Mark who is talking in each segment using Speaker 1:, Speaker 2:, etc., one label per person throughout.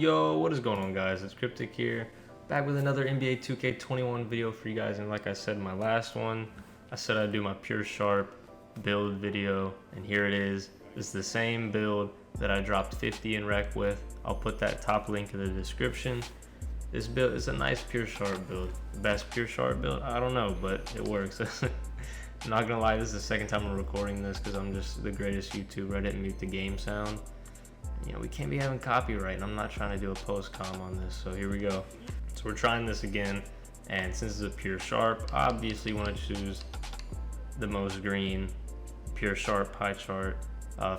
Speaker 1: Yo, what is going on, guys? It's Cryptic here, back with another NBA 2K21 video for you guys. And like I said in my last one, I said I'd do my Pure Sharp build video, and here it is. It's the same build that I dropped 50 in rec with. I'll put that top link in the description. This build is a nice Pure Sharp build. Best Pure Sharp build? I don't know, but it works. I'm not gonna lie, this is the second time I'm recording this because I'm just the greatest YouTuber. I didn't mute the game sound. You know, we can't be having copyright, and I'm not trying to do a post-com on this, so here we go. So we're trying this again, and since it's a Pure Sharp, I obviously want to choose the most green Pure Sharp pie chart.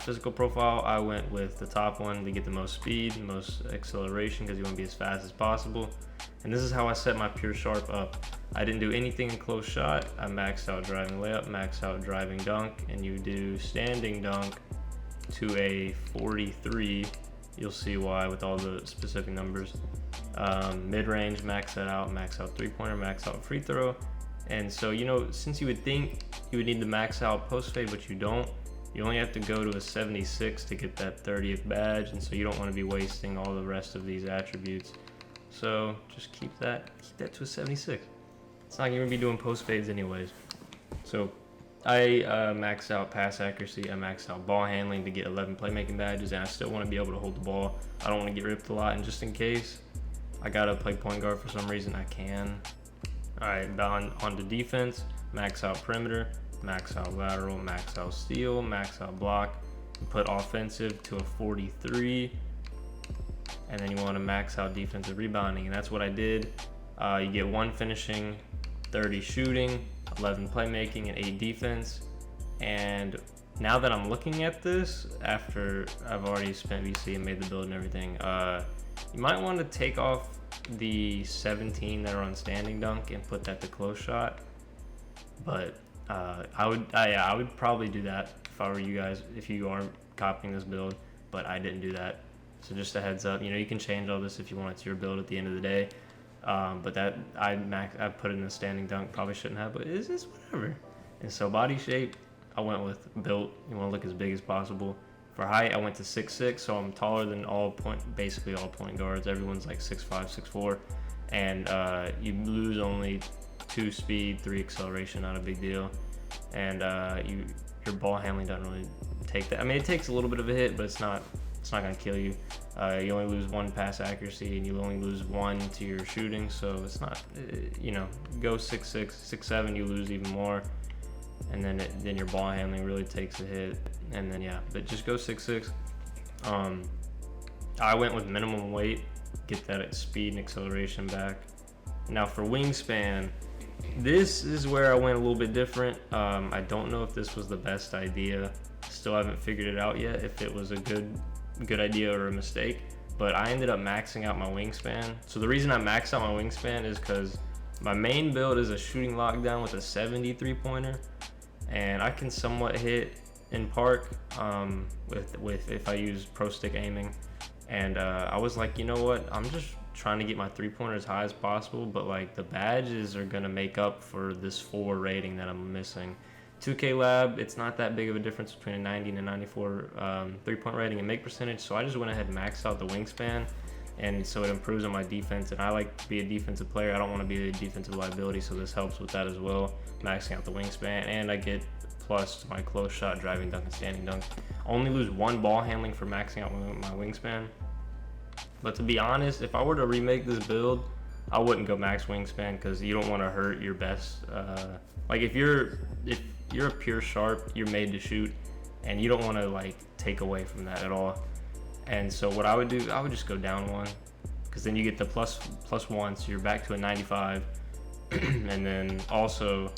Speaker 1: Physical profile, I went with the top one to get the most speed, most acceleration, because you want to be as fast as possible. And this is how I set my Pure Sharp up. I didn't do anything in close shot. I maxed out driving layup, maxed out driving dunk, and you do standing dunk to a 43. You'll see why with all the specific numbers. Mid-range, max that out, max out three-pointer, max out free throw. And so, you know, since you would think you would need to max out post fade, but you don't, you only have to go to a 76 to get that 30th badge, and so you don't want to be wasting all the rest of these attributes. So just keep that to a 76. It's not going to be doing post fades anyways. So I maxed out pass accuracy, I maxed out ball handling to get 11 playmaking badges, and I still want to be able to hold the ball. I don't want to get ripped a lot, and just in case I gotta play point guard for some reason, I can. Alright, on to defense, max out perimeter, max out lateral, max out steal, max out block, put offensive to a 43, and then you want to max out defensive rebounding, and that's what I did. You get 1 finishing, 30 shooting, 11 playmaking, and 8 defense. And now that I'm looking at this, after I've already spent VC and made the build and everything, you might want to take off the 17 that are on standing dunk and put that to close shot. But I would probably do that if I were you guys, if you are copying this build, but I didn't do that. So just a heads up, you know, you can change all this if you want. It's your build at the end of the day. But that I put it in the standing dunk, probably shouldn't have, but it's just whatever. And so body shape, I went with built. You want to look as big as possible. For height, I went to 6'6", so I'm taller than basically all point guards. Everyone's like 6'5", 6'4", and you lose only 2 speed, 3 acceleration, not a big deal. And your ball handling doesn't really take that. I mean, it takes a little bit of a hit, but it's not gonna kill you. You only lose 1 pass accuracy, and you only lose 1 to your shooting, so it's not, you know, go 6'6", 6'7", you lose even more, and then your ball handling really takes a hit, and then yeah, but just go 6'6". I went with minimum weight, get that speed and acceleration back. Now for wingspan, this is where I went a little bit different. I don't know if this was the best idea. Still haven't figured it out yet, if it was a good idea or a mistake, but I ended up maxing out my wingspan. So the reason I maxed out my wingspan is because my main build is a shooting lockdown with a 73 pointer, and I can somewhat hit in park with if I use pro stick aiming. And I was like, you know what, I'm just trying to get my 3-pointer as high as possible, but like the badges are gonna make up for this 4 rating that I'm missing. 2K Lab, it's not that big of a difference between a 90 and a 94 3-point rating and make percentage, so I just went ahead and maxed out the wingspan, and so it improves on my defense, and I like to be a defensive player. I don't want to be a defensive liability, so this helps with that as well, maxing out the wingspan, and I get plus to my close shot, driving dunk, and standing dunk. Only lose 1 ball handling for maxing out my wingspan, but to be honest, if I were to remake this build, I wouldn't go max wingspan, because you don't want to hurt your best, like if you're a Pure Sharp, you're made to shoot, and you don't want to like take away from that at all. And so what I would do, I would just go down 1, because then you get the plus 1, so you're back to a 95, and then also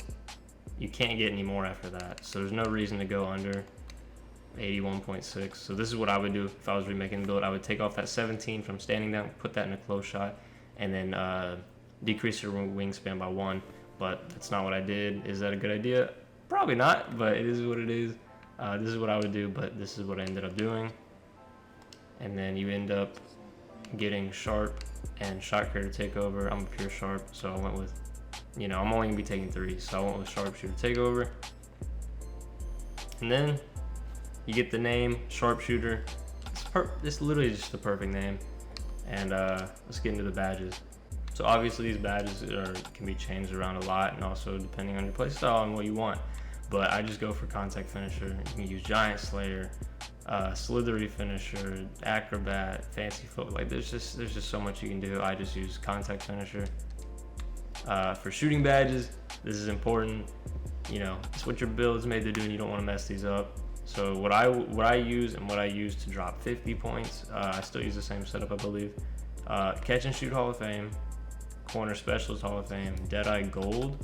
Speaker 1: you can't get any more after that, so there's no reason to go under 81.6. So this is what I would do if I was remaking the build. I would take off that 17 from standing down, put that in a close shot, and then decrease your wingspan by 1. But that's not what I did. Is that a good idea? Probably not, but it is what it is. This is what I would do, but this is what I ended up doing. And then you end up getting sharp and shot creator takeover. I'm a Pure Sharp, so I went with, you know, I'm only gonna be taking 3, so I went with sharpshooter takeover. And then you get the name Sharpshooter. It's literally just the perfect name. And let's get into the badges. So obviously these badges can be changed around a lot, and also depending on your playstyle and what you want. But I just go for contact finisher. You can use giant slayer, slithery finisher, acrobat, fancy foot. Like there's just so much you can do. I just use contact finisher. For shooting badges, this is important. You know, it's what your build's made to do, and you don't want to mess these up. So what I use to drop 50 points, I still use the same setup, I believe. Catch and shoot Hall of Fame, corner specialist Hall of Fame, Deadeye Gold,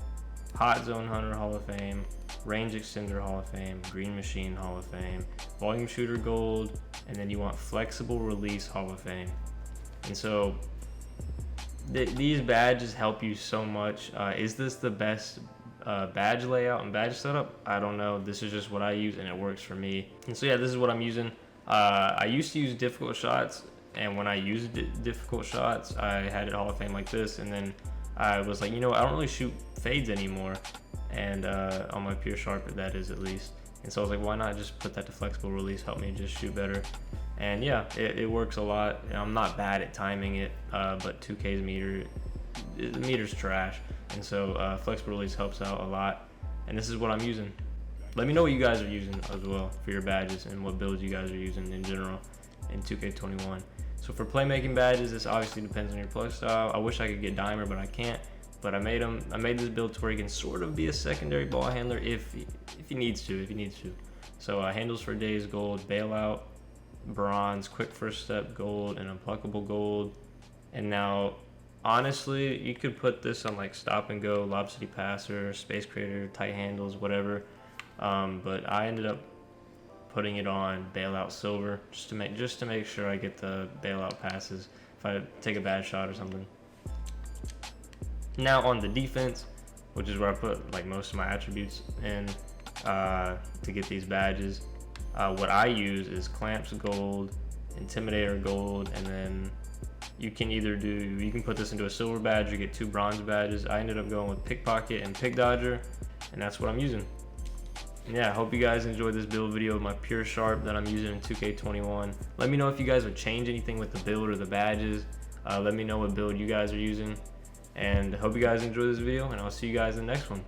Speaker 1: hot zone hunter Hall of Fame, range extender Hall of Fame, green machine Hall of Fame, volume shooter Gold, and then you want flexible release Hall of Fame. And so these badges help you so much. Is this the best badge layout and badge setup? I don't know. This is just what I use, and it works for me. And so yeah, this is what I'm using. I used to use difficult shots, and when I used difficult shots, I had it Hall of Fame like this, and then I was like, you know, I don't really shoot fades anymore, and on my PURE Sharp, that is at least. And so I was like, why not just put that to flexible release, help me just shoot better. And yeah, it works a lot. I'm not bad at timing it, but 2K's meter, the meter's trash. And so flexible release helps out a lot. And this is what I'm using. Let me know what you guys are using as well for your badges, and what builds you guys are using in general in 2K21. So for playmaking badges, this obviously depends on your play style. I wish I could get Dimer, but I can't. But I made this build to where he can sort of be a secondary ball handler if he needs to. So handles for days Gold, bailout, bronze, quick first step Gold, and unpluckable Gold. And now, honestly, you could put this on like stop and go, Lob City passer, space creator, tight handles, whatever. But I ended up putting it on bailout silver just to make sure I get the bailout passes if I take a bad shot or something. Now on the defense, which is where I put like most of my attributes in to get these badges. What I use is clamps Gold, intimidator Gold, and then you can put this into a silver badge or get 2 bronze badges. I ended up going with pickpocket and pick dodger, and that's what I'm using. And yeah, I hope you guys enjoyed this build video of my PURE Sharp that I'm using in 2K21. Let me know if you guys would change anything with the build or the badges. Let me know what build you guys are using. And I hope you guys enjoy this video, and I'll see you guys in the next one.